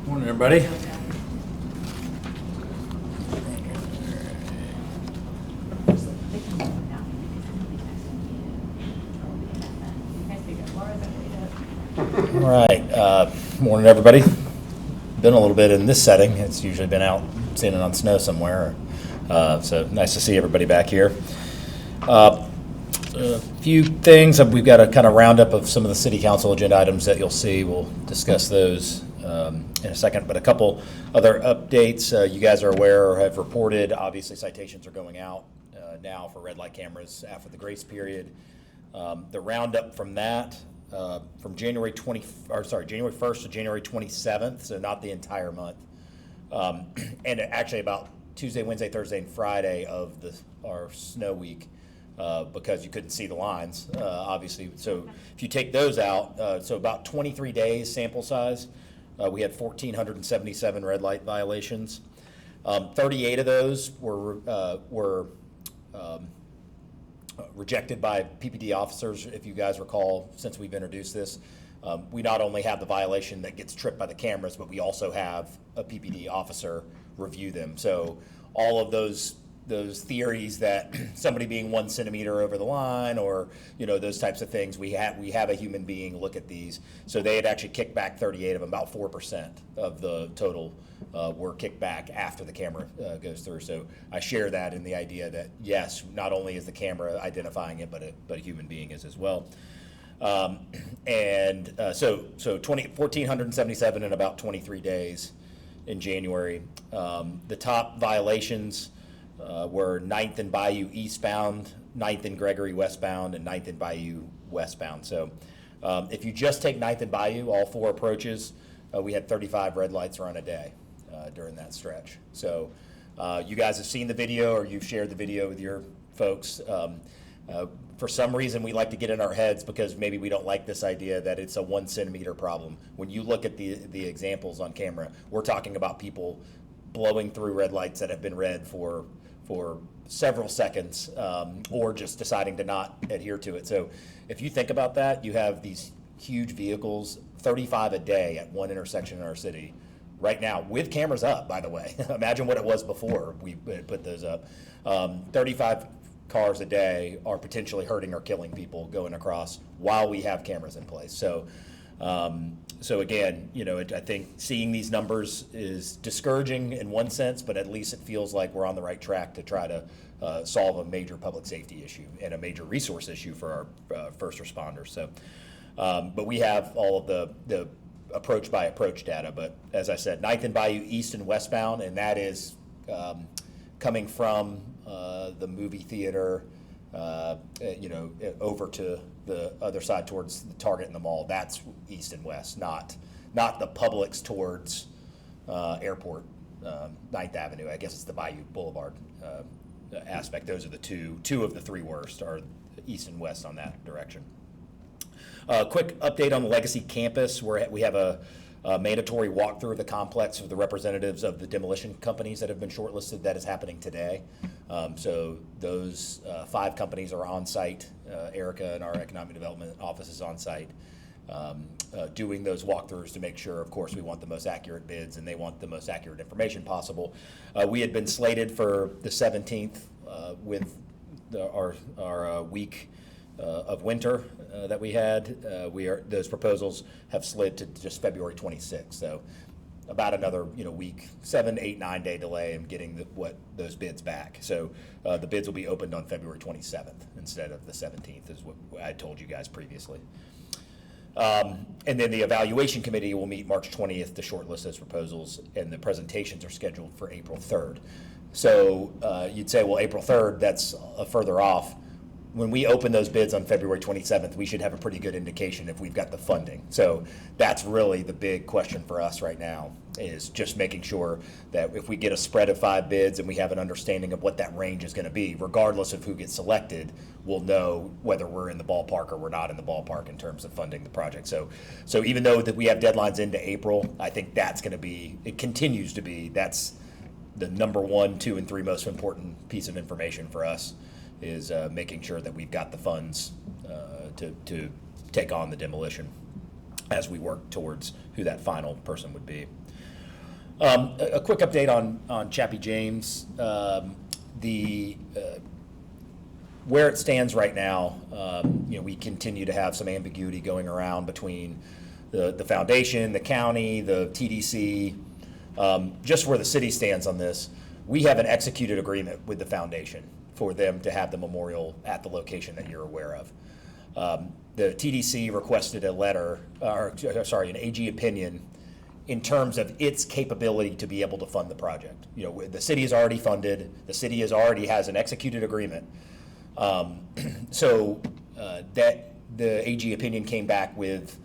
Morning, everybody. All right. Morning, everybody. Been a little bit in this setting. It's usually been out standing on snow somewhere. So nice to see everybody back here. A few things. We've got a kind of roundup of some of the city council agenda items that you'll see. We'll discuss those in a second, but a couple other updates. You guys are aware or have reported, obviously citations are going out now for red light cameras after the grace period. The roundup from that, from January 1st to January 27th, so not the entire month. And actually about Tuesday, Wednesday, Thursday, and Friday of our snow week, because you couldn't see the lines, obviously. So if you take those out, so about 23 days sample size, we had 1,477 red light violations. 38 of those were rejected by PPD officers. If you guys recall, since we've introduced this, we not only have the violation that gets tripped by the cameras, but we also have a PPD officer review them. So all of those theories that somebody being 1 centimeter over the line, or those types of things, we have a human being look at these. So they had actually kicked back 38 of them. About 4% of the total were kicked back after the camera goes through. So I share that in the idea that yes, not only is the camera identifying it, but a human being is as well. So 1,477 in about 23 days in January. The top violations were 9th and Bayou eastbound, 9th and Gregory westbound, and 9th and Bayou westbound. So if you just take 9th and Bayou, all four approaches, we had 35 red lights run a day during that stretch. So you guys have seen the video, or you've shared the video with your folks. For some reason, we like to get in our heads because maybe we don't like this idea that it's a 1 centimeter problem. When you look at the examples on camera, we're talking about people blowing through red lights that have been red for several seconds, or just deciding to not adhere to it. So if you think about that, you have these huge vehicles, 35 a day at one intersection in our city right now, with cameras up, by the way. Imagine what it was before we put those up. 35 cars a day are potentially hurting or killing people going across while we have cameras in place. So again, I think seeing these numbers is discouraging in one sense, but at least it feels like we're on the right track to try to solve a major public safety issue and a major resource issue for our first responders. So, but we have all of the approach by approach data. But as I said, 9th and Bayou east and westbound, and that is coming from the movie theater, over to the other side towards the Target and the mall. That's east and west, not the Publix towards Airport, 9th Avenue. I guess it's the Bayou Boulevard aspect. Those are the two of the three worst are east and west on that direction. Quick update on the Legacy campus, where we have a mandatory walkthrough of the complex of the representatives of the demolition companies that have been shortlisted. That is happening today. So those 5 companies are on site. Erica and our economic development office is on site, doing those walkthroughs to make sure, of course, we want the most accurate bids and they want the most accurate information possible. We had been slated for the 17th with our week of winter that we had. Those proposals have slid to just February 26th. So about another week, 7, 8, 9 day delay in getting those bids back. So the bids will be opened on February 27th instead of the 17th, is what I told you guys previously. And then the evaluation committee will meet March 20th to shortlist those proposals, and the presentations are scheduled for April 3rd. So you'd say, well, April 3rd, that's further off. When we open those bids on February 27th, we should have a pretty good indication if we've got the funding. So that's really the big question for us right now, is just making sure that if we get a spread of 5 bids and we have an understanding of what that range is going to be, regardless of who gets selected, we'll know whether we're in the ballpark or we're not in the ballpark in terms of funding the project. So even though that we have deadlines into April, I think that's going to be, it continues to be, that's the number 1, 2, and 3 most important piece of information for us, is making sure that we've got the funds to take on the demolition as we work towards who that final person would be. A quick update on Chappie James. The where it stands right now, we continue to have some ambiguity going around between the foundation, the county, the TDC. Just where the city stands on this, we have an executed agreement with the foundation for them to have the memorial at the location that you're aware of. The TDC requested an AG opinion in terms of its capability to be able to fund the project. The city is already funded. The city already has an executed agreement. So that the AG opinion came back with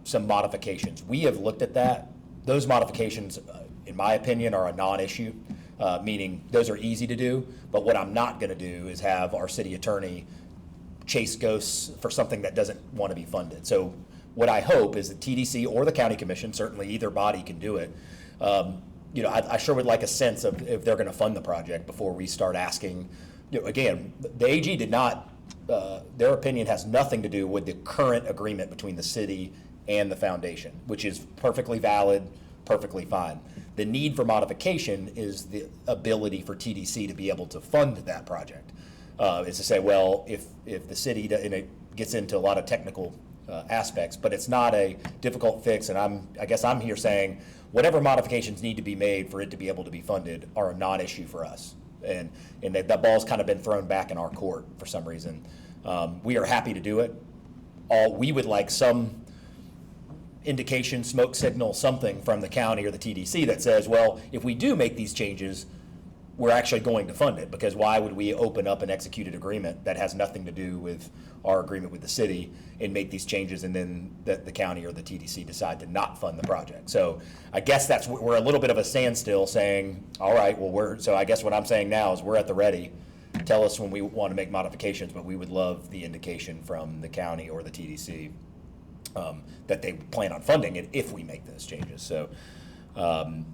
some modifications. We have looked at that. Those modifications, in my opinion, are a non-issue, meaning those are easy to do. But what I'm not going to do is have our city attorney chase ghosts for something that doesn't want to be funded. So what I hope is that TDC or the county commission, certainly either body can do it. I sure would like a sense of if they're going to fund the project before we start asking. Again, the AG did not. Their opinion has nothing to do with the current agreement between the city and the foundation, which is perfectly valid, perfectly fine. The need for modification is the ability for TDC to be able to fund that project. Is to say, well, if the city, and it gets into a lot of technical aspects, but it's not a difficult fix, and I guess I'm here saying whatever modifications need to be made for it to be able to be funded are a non-issue for us. And that ball's kind of been thrown back in our court for some reason. We are happy to do it. We would like some indication, smoke signal, something from the county or the TDC that says, well, if we do make these changes, we're actually going to fund it, because why would we open up an executed agreement that has nothing to do with our agreement with the city and make these changes and then the county or the TDC decide to not fund the project? So I guess we're a little bit of a standstill saying, all right, well, so I guess what I'm saying now is we're at the ready. Tell us when we want to make modifications, but we would love the indication from the county or the TDC that they plan on funding it if we make those changes. So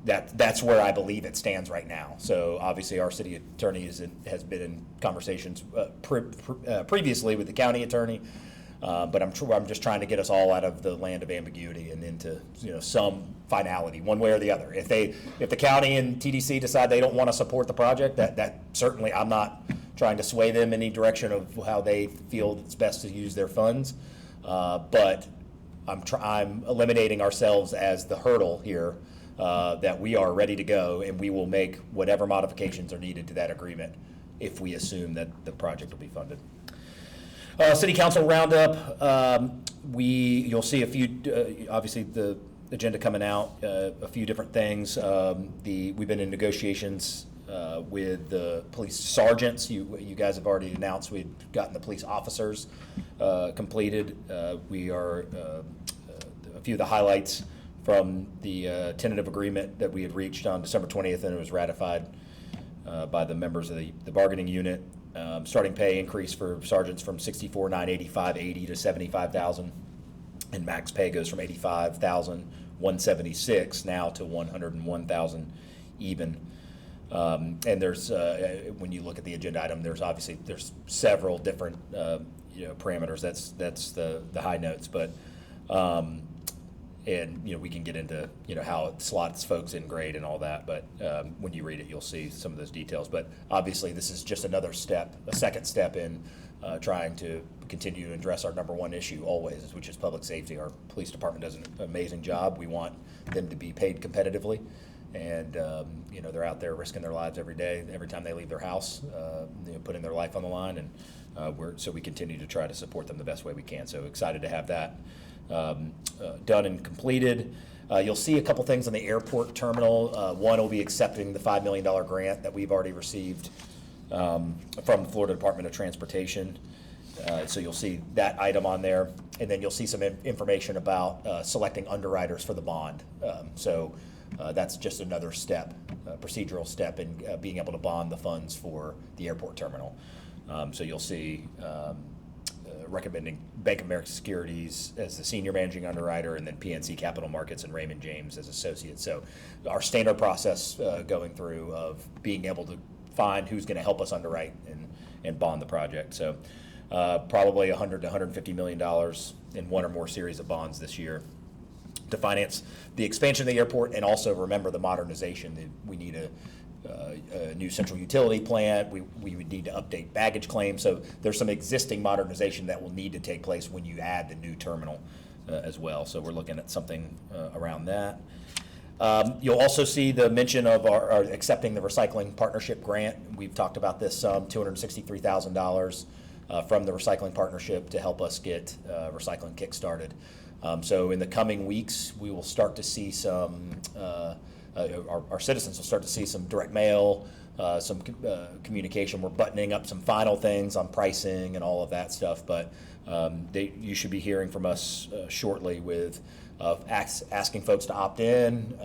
that's where I believe it stands right now. So obviously our city attorney has been in conversations previously with the county attorney, but I'm just trying to get us all out of the land of ambiguity and into some finality, one way or the other. If the county and TDC decide they don't want to support the project, that certainly, I'm not trying to sway them in any direction of how they feel it's best to use their funds, but I'm eliminating ourselves as the hurdle here. That we are ready to go, and we will make whatever modifications are needed to that agreement if we assume that the project will be funded. City Council roundup. You'll see a few, obviously the agenda coming out, a few different things. We've been in negotiations with the police sergeants. You guys have already announced we've gotten the police officers completed. We are a few of the highlights from the tentative agreement that we had reached on December 20th, and it was ratified by the members of the bargaining unit. Starting pay increase for sergeants from $64,985.80 to $75,000, and max pay goes from $85,176 now to $101,000 even. And there's when you look at the agenda item, there's several different parameters. That's the high notes, but. And we can get into how it slots folks in grade and all that, but when you read it, you'll see some of those details. But obviously, this is just another step, a second step in trying to continue to address our number one issue always, which is public safety. Our police department does an amazing job. We want them to be paid competitively, and they're out there risking their lives every day, every time they leave their house, putting their life on the line, and so we continue to try to support them the best way we can. So excited to have that done and completed. You'll see a couple things on the airport terminal. One will be accepting the $5 million grant that we've already received from the Florida Department of Transportation. So you'll see that item on there. And then you'll see some information about selecting underwriters for the bond. So that's just another step, procedural step in being able to bond the funds for the airport terminal. So you'll see recommending Bank of America Securities as the senior managing underwriter, and then PNC Capital Markets and Raymond James as associates. So our standard process going through of being able to find who's going to help us underwrite and bond the project. So probably $100 to $150 million in one or more series of bonds this year to finance the expansion of the airport, and also remember the modernization. We need a new central utility plant. We would need to update baggage claims. So there's some existing modernization that will need to take place when you add the new terminal as well. So we're looking at something around that. You'll also see the mention of our accepting the recycling partnership grant. We've talked about this some, $263,000 from the recycling partnership to help us get recycling kick-started. So in the coming weeks, we will start to see some, our citizens will start to see some direct mail, some communication. We're buttoning up some final things on pricing and all of that stuff, but you should be hearing from us shortly with asking folks to opt in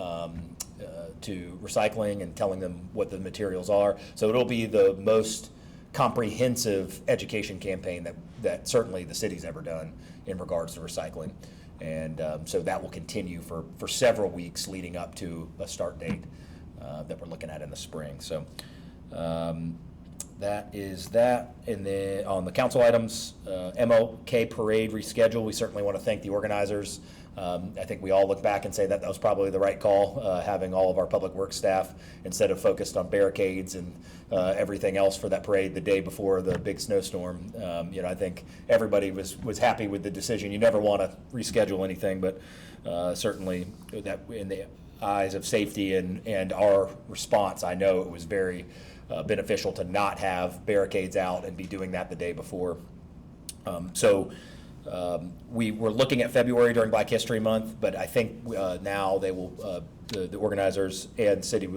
to recycling and telling them what the materials are. So it'll be the most comprehensive education campaign that certainly the city's ever done in regards to recycling. And so that will continue for several weeks leading up to a start date that we're looking at in the spring. So that is that. And then on the council items, MLK parade reschedule, we certainly want to thank the organizers. I think we all look back and say that was probably the right call, having all of our public works staff, instead of focused on barricades and everything else for that parade the day before the big snowstorm. I think everybody was happy with the decision. You never want to reschedule anything, but certainly that in the eyes of safety and our response, I know it was very beneficial to not have barricades out and be doing that the day before. We were looking at February during Black History Month, but I think now they will, the organizers and city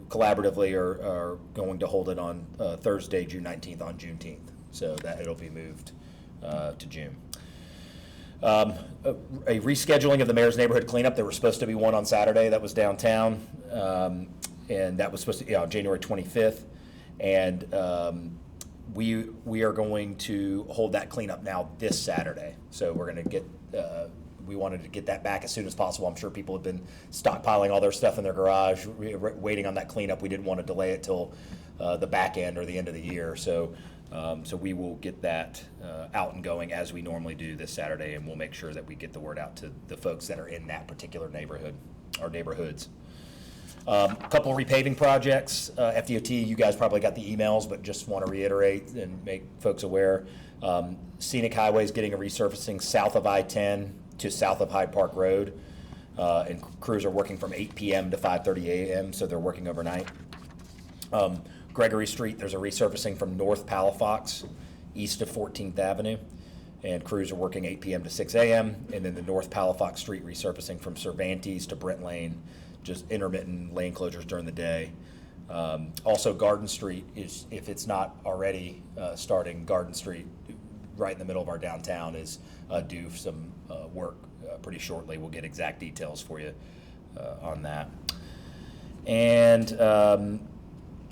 collaboratively are going to hold it on Thursday, June 19th on Juneteenth. So that it'll be moved to June. A rescheduling of the mayor's neighborhood cleanup. There was supposed to be one on Saturday that was downtown, and that was supposed to be on January 25th. And we are going to hold that cleanup now this Saturday. So we're going to get, we wanted to get that back as soon as possible. I'm sure people have been stockpiling all their stuff in their garage, waiting on that cleanup. We didn't want to delay it till the back end or the end of the year. So we will get that out and going as we normally do this Saturday, and we'll make sure that we get the word out to the folks that are in that particular neighborhood or neighborhoods. A couple of repaving projects. FDOT, you guys probably got the emails, but just want to reiterate and make folks aware. Scenic Highway is getting a resurfacing south of I-10 to south of Hyde Park Road, and crews are working from 8 p.m. to 5:30 a.m., so they're working overnight. Gregory Street, there's a resurfacing from North Palafox east of 14th Avenue, and crews are working 8 p.m. to 6 a.m., and then the North Palafox Street resurfacing from Cervantes to Brent Lane, just intermittent lane closures during the day. Also, Garden Street is, if it's not already starting, Garden Street, right in the middle of our downtown, is due some work pretty shortly. We'll get exact details for you on that. And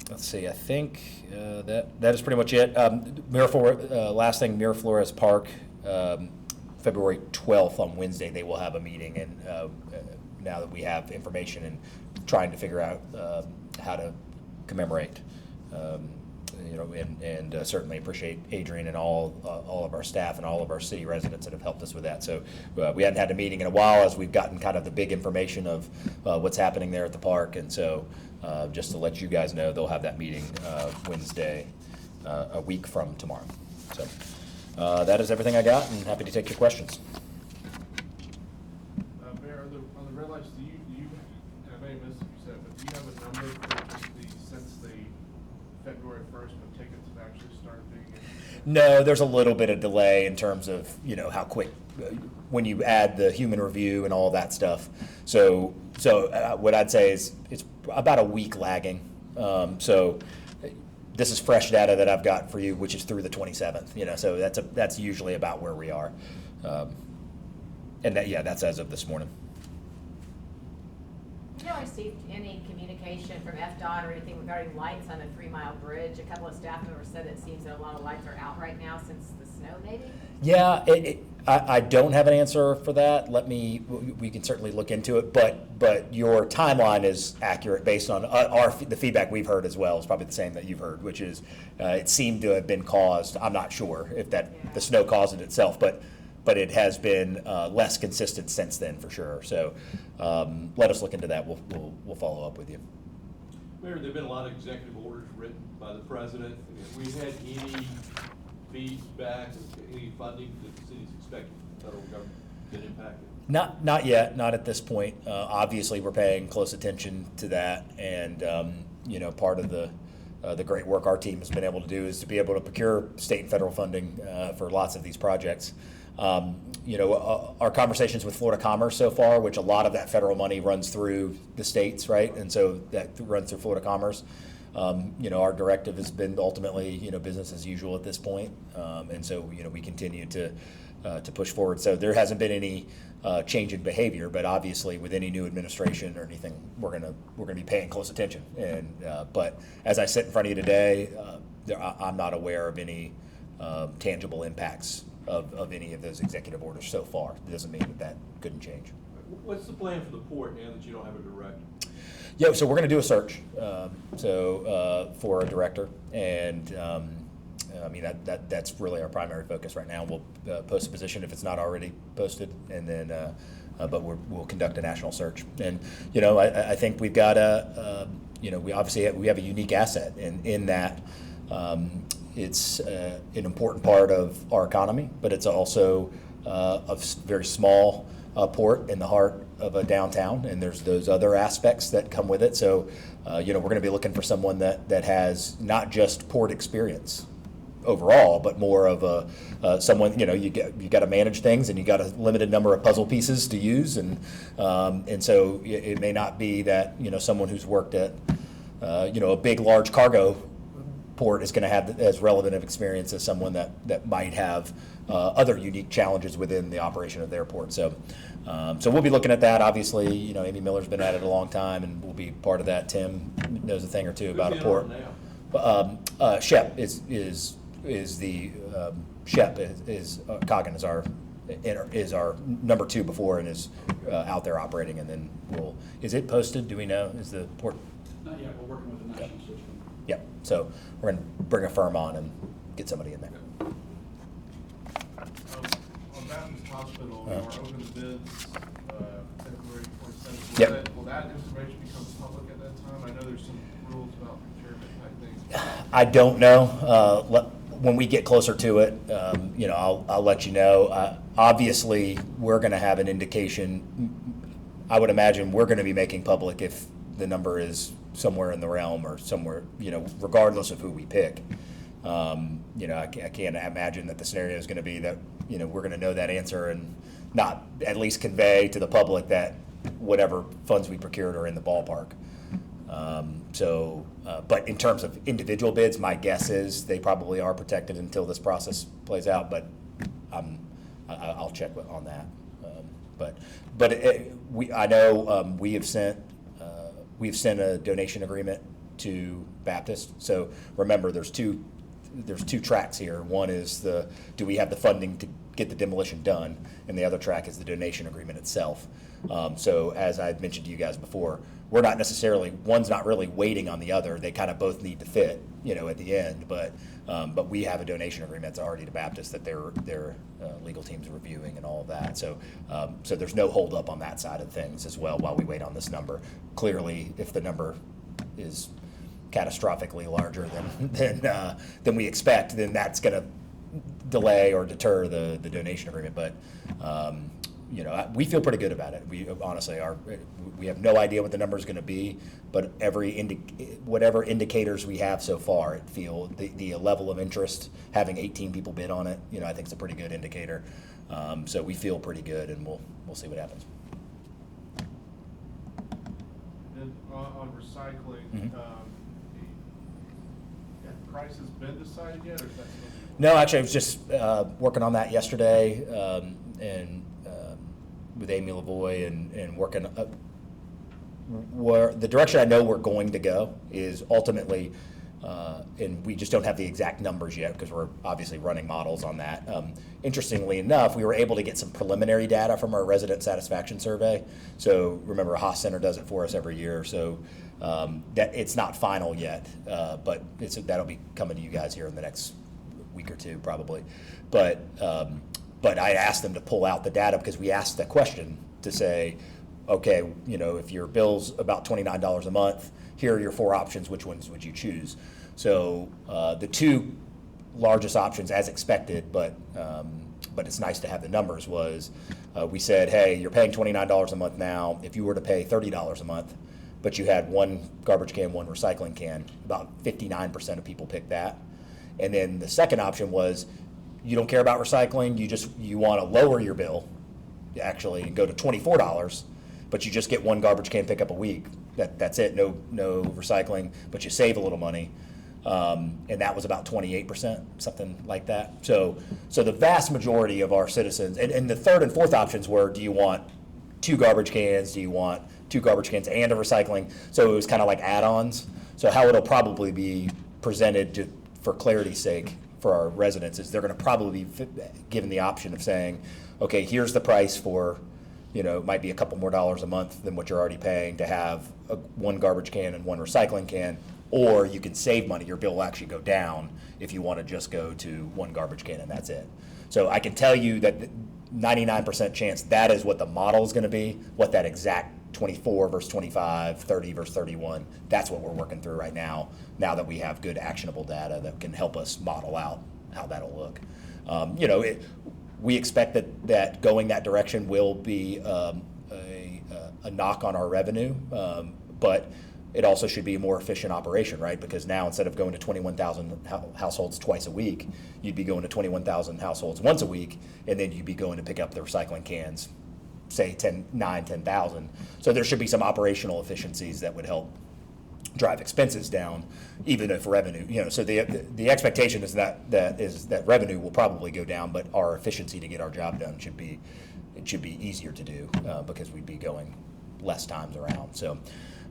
let's see, I think that is pretty much it. Last thing, Miraflores Park, February 12th on Wednesday, they will have a meeting, and now that we have information and trying to figure out how to commemorate, and certainly appreciate Adrian and all of our staff and all of our city residents that have helped us with that. So we hadn't had a meeting in a while as we've gotten kind of the big information of what's happening there at the park, and so just to let you guys know, they'll have that meeting Wednesday, a week from tomorrow. So that is everything I got, and happy to take your questions. On the red lights, do you, and I may have missed it, you said, but do you have a number for since the February 1st when tickets have actually started being issued? No, there's a little bit of delay in terms of, how quick, when you add the human review and all of that stuff. So what I'd say is it's about a week lagging. So this is fresh data that I've got for you, which is through the 27th, so that's usually about where we are. And that's as of this morning. Have you received any communication from FDOT or anything regarding lights on a 3-mile bridge? A couple of staff members said it seems that a lot of lights are out right now since the snow, maybe? Yeah, I don't have an answer for that. We can certainly look into it, but your timeline is accurate based on the feedback we've heard as well. Is probably the same that you've heard, which is it seemed to have been caused. I'm not sure if the snow caused it itself, but but it has been less consistent since then for sure. So let us look into that. We'll follow up with you. Mayor, there have been a lot of executive orders written by the president. Have we had any feedback, any funding that the city's expecting from the federal government been impacted? Not yet, not at this point. Obviously, we're paying close attention to that, and part of the great work our team has been able to do is to be able to procure state and federal funding for lots of these projects. Our conversations with Florida Commerce so far, which a lot of that federal money runs through the states, right? And so that runs through Florida Commerce. Our directive has been ultimately, business as usual at this point. And so, we continue to push forward. So there hasn't been any change in behavior, but obviously with any new administration or anything, we're gonna be paying close attention. And but as I sit in front of you today, I'm not aware of any tangible impacts of any of those executive orders so far. It doesn't mean that couldn't change. What's the plan for the port now that you don't have a director? Yeah, so we're going to do a search for a director, and that's really our primary focus right now. We'll post a position if it's not already posted, and then but we'll conduct a national search. And I think we've got we obviously have a unique asset in that. It's an important part of our economy, but it's also a very small port in the heart of a downtown, and there's those other aspects that come with it. So, we're going to be looking for someone that has not just port experience overall, but more of someone. You got to manage things, and you got a limited number of puzzle pieces to use, and so it may not be that someone who's worked at a big large cargo port is going to have as relevant of experience as someone that might have other unique challenges within the operation of their port. So we'll be looking at that. Obviously, Amy Miller's been at it a long time, and we'll be part of that. Tim knows a thing or two about a port. Shep is the Shep is Coggin is our number 2 before, and is out there operating. And then is it posted? Do we know? Is the port? Not yet. We're working with the national system. Yep. So we're going to bring a firm on and get somebody in there. On Baptist Hospital, our open bids, February 27th. Yep. Will that information become public at that time? I know there's some rules about procurement type things. I don't know. When we get closer to it, I'll let you know. Obviously, we're going to have an indication. I would imagine we're going to be making public if the number is somewhere in the realm or somewhere, regardless of who we pick. I can't imagine that the scenario is going to be that, we're going to know that answer and not at least convey to the public that whatever funds we procured are in the ballpark. But in terms of individual bids, my guess is they probably are protected until this process plays out, but I'll check on that. I know we've sent a donation agreement to Baptist. So remember, there's two tracks here. One is do we have the funding to get the demolition done, and the other track is the donation agreement itself. So as I mentioned to you guys before, one's not really waiting on the other. They kind of both need to fit, at the end. But we have a donation agreement that's already to Baptist that their legal team's reviewing and all of that. So there's no hold up on that side of things as well while we wait on this number. Clearly, if the number is catastrophically larger than we expect, then that's going to delay or deter the donation agreement. But we feel pretty good about it. We honestly we have no idea what the number is going to be, but whatever indicators we have so far, the level of interest, having 18 people bid on it, I think it's a pretty good indicator. So we feel pretty good, and we'll see what happens. And on recycling, Mm-hmm. Have prices been decided yet, or is that still? No, actually, I was just working on that yesterday, and with Amy Lavoie and working. Where the direction I know we're going to go is ultimately, and we just don't have the exact numbers yet because we're obviously running models on that. Interestingly enough, we were able to get some preliminary data from our resident satisfaction survey. So remember, Haas Center does it for us every year. So that it's not final yet, but that'll be coming to you guys here in the next week or two probably. But But I asked them to pull out the data because we asked that question to say, okay, if your bill's about $29 a month, here are your 4 options, which ones would you choose? So the 2 largest options, as expected, but it's nice to have the numbers, was we said, hey, you're paying $29 a month now. If you were to pay $30 a month, but you had 1 garbage can, 1 recycling can, about 59% of people picked that. And then the second option was, you don't care about recycling, you want to lower your bill, actually, and go to $24, but you just get 1 garbage can pickup a week. That's it, no recycling, but you save a little money. And that was about 28%, something like that. So the vast majority of our citizens, and the third and fourth options were, do you want 2 garbage cans? Do you want 2 garbage cans and a recycling? So it was kind of like add-ons. So how it'll probably be presented for clarity's sake for our residents is they're going to probably be given the option of saying, okay, here's the price for, it might be a couple more dollars a month than what you're already paying to have 1 garbage can and 1 recycling can, or you can save money. Your bill will actually go down if you want to just go to 1 garbage can and that's it. So I can tell you that 99% chance that is what the model is going to be, what that exact 24 versus 25, 30 versus 31, that's what we're working through right now that we have good actionable data that can help us model out how that'll look. We expect that going that direction will be a knock on our revenue, but it also should be a more efficient operation, right? Because now instead of going to 21,000 households twice a week, you'd be going to 21,000 households once a week, and then you'd be going to pick up the recycling cans, say 10,000. So there should be some operational efficiencies that would help drive expenses down, even if revenue, so the expectation is that revenue will probably go down, but our efficiency to get our job done should be easier to do because we'd be going less times around. So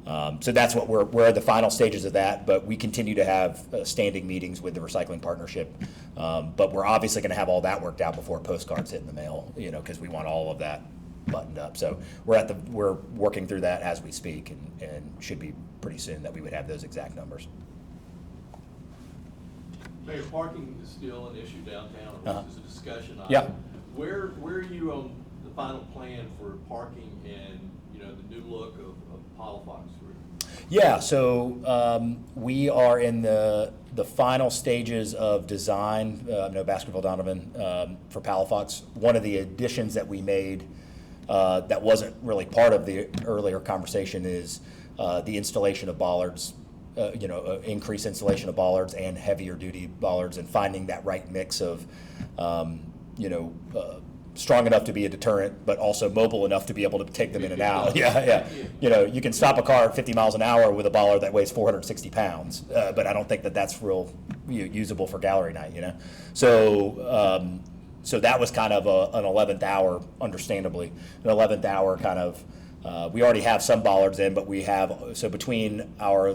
that's what we're at the final stages of that, but we continue to have standing meetings with the recycling partnership. But we're obviously going to have all that worked out before postcards hit in the mail, because we want all of that buttoned up. So we're working through that as we speak, and should be pretty soon that we would have those exact numbers. Mayor, parking is still an issue downtown, or this is a discussion item. Yeah. Where are you on the final plan for parking and, the new look of Palafox Street? Yeah, so we are in the final stages of design, Baskerville Donovan, for Palafox. One of the additions that we made that wasn't really part of the earlier conversation is the installation of bollards, increased installation of bollards and heavier duty bollards, and finding that right mix of, strong enough to be a deterrent, but also mobile enough to be able to take them in and out. Yeah. You can stop a car at 50 miles an hour with a bollard that weighs 460 pounds, but I don't think that's real usable for gallery night, So that was kind of an 11th hour, understandably, an 11th hour kind of, we already have some bollards in, but we have, so between our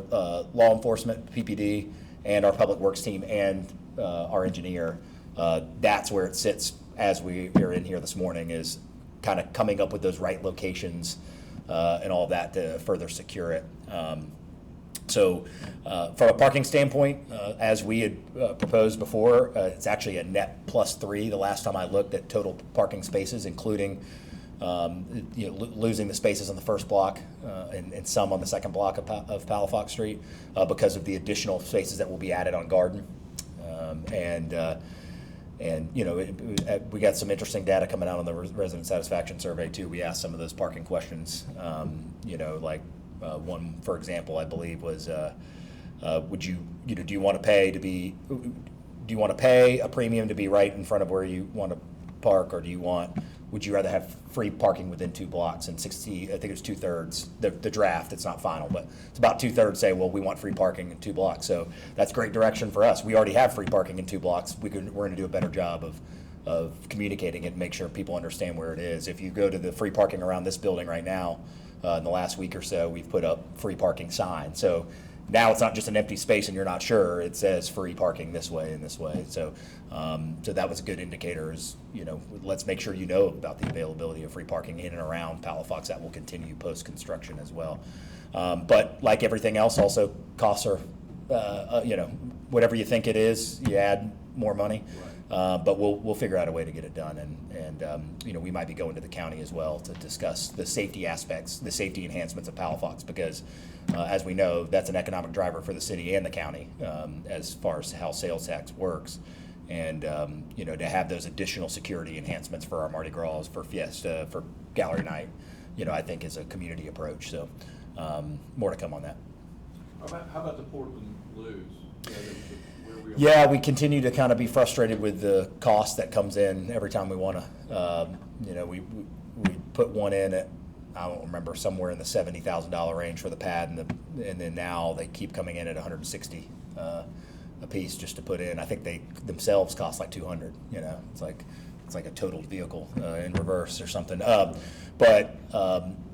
law enforcement, PPD, and our public works team and our engineer, that's where it sits as we are in here this morning, is kind of coming up with those right locations and all of that to further secure it. So from a parking standpoint, as we had proposed before, it's actually a net +3 the last time I looked at total parking spaces, including losing the spaces on the first block and some on the second block of Palafox Street because of the additional spaces that will be added on Garden. And we got some interesting data coming out on the resident satisfaction survey too. We asked some of those parking questions, one, for example, I believe was, do you want to pay a premium to be right in front of where you want to park, or would you rather have free parking within 2 blocks? And 60, I think it was 2/3, the draft, it's not final, but it's about 2/3 say, well, we want free parking in 2 blocks. So that's great direction for us. We already have free parking in 2 blocks. We're going to do a better job of communicating it and make sure people understand where it is. If you go to the free parking around this building right now, in the last week or so, we've put up free parking signs. So now it's not just an empty space and you're not sure, it says free parking this way and this way. So that was a good indicator, is, let's make sure about the availability of free parking in and around Palafox. That will continue post-construction as well. But like everything else, also costs are, whatever you think it is, you add more money. But we'll figure out a way to get it done, and we might be going to the county as well to discuss the safety aspects, the safety enhancements of Palafox, because as we know, that's an economic driver for the city and the county as far as how sales tax works. And to have those additional security enhancements for our Mardi Gras, for Fiesta, for Gallery Night, I think is a community approach. So more to come on that. How about the Portland Blues? Where we are? Yeah, we continue to kind of be frustrated with the cost that comes in every time we want to. We put one in at, I don't remember, somewhere in the $70,000 range for the pad, and then now they keep coming in at $160 a piece just to put in. I think they themselves cost like $200. It's like a totaled vehicle in reverse or something.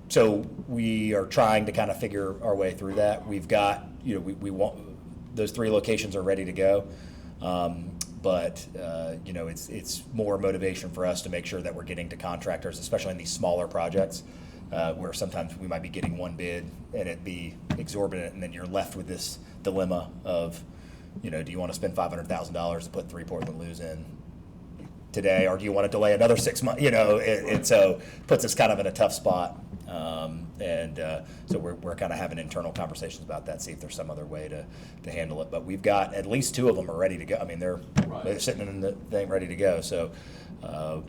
So we are trying to kind of figure our way through that. We've got, we want, those 3 locations are ready to go. But it's more motivation for us to make sure that we're getting to contractors, especially in these smaller projects, where sometimes we might be getting one bid and it be exorbitant, and then you're left with this dilemma of, do you want to spend $500,000 to put 3 Portland Blues in today, or do you want to delay another 6 months? It so puts us kind of in a tough spot. So we're kind of having internal conversations about that, see if there's some other way to handle it. But we've got at least 2 of them are ready to go. I mean, they're sitting in the thing ready to go. So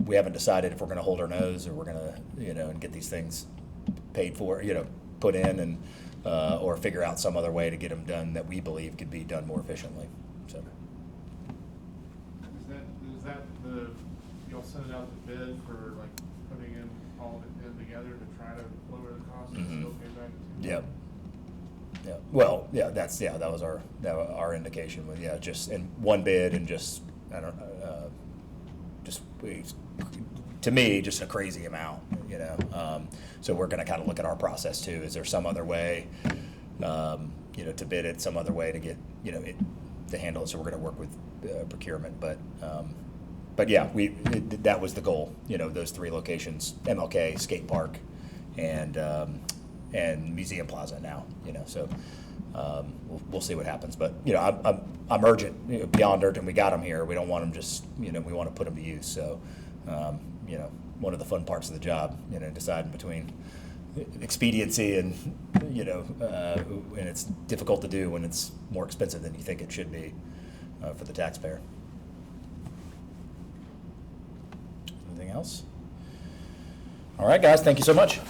we haven't decided if we're going to hold our nose or we're going to, and get these things paid for, put in, and or figure out some other way to get them done that we believe could be done more efficiently. So. Is that y'all send out the bid for like putting in all of it in together to try to lower the cost and still came back to? Yep. Yeah. Well, yeah. That was our indication. Was just in one bid, and just to me, just a crazy amount. So we're going to kind of look at our process too. Is there some other way, to bid it, some other way to get, it to handle it? So we're going to work with procurement, but yeah, that was the goal. Those 3 locations: MLK, skate park, and Museum Plaza. Now, so we'll see what happens. But I'm urgent, beyond urgent. We got them here. We don't want them just, we want to put them to use. So one of the fun parts of the job, deciding between expediency and and it's difficult to do when it's more expensive than you think it should be for the taxpayer. Anything else? All right, guys, thank you so much.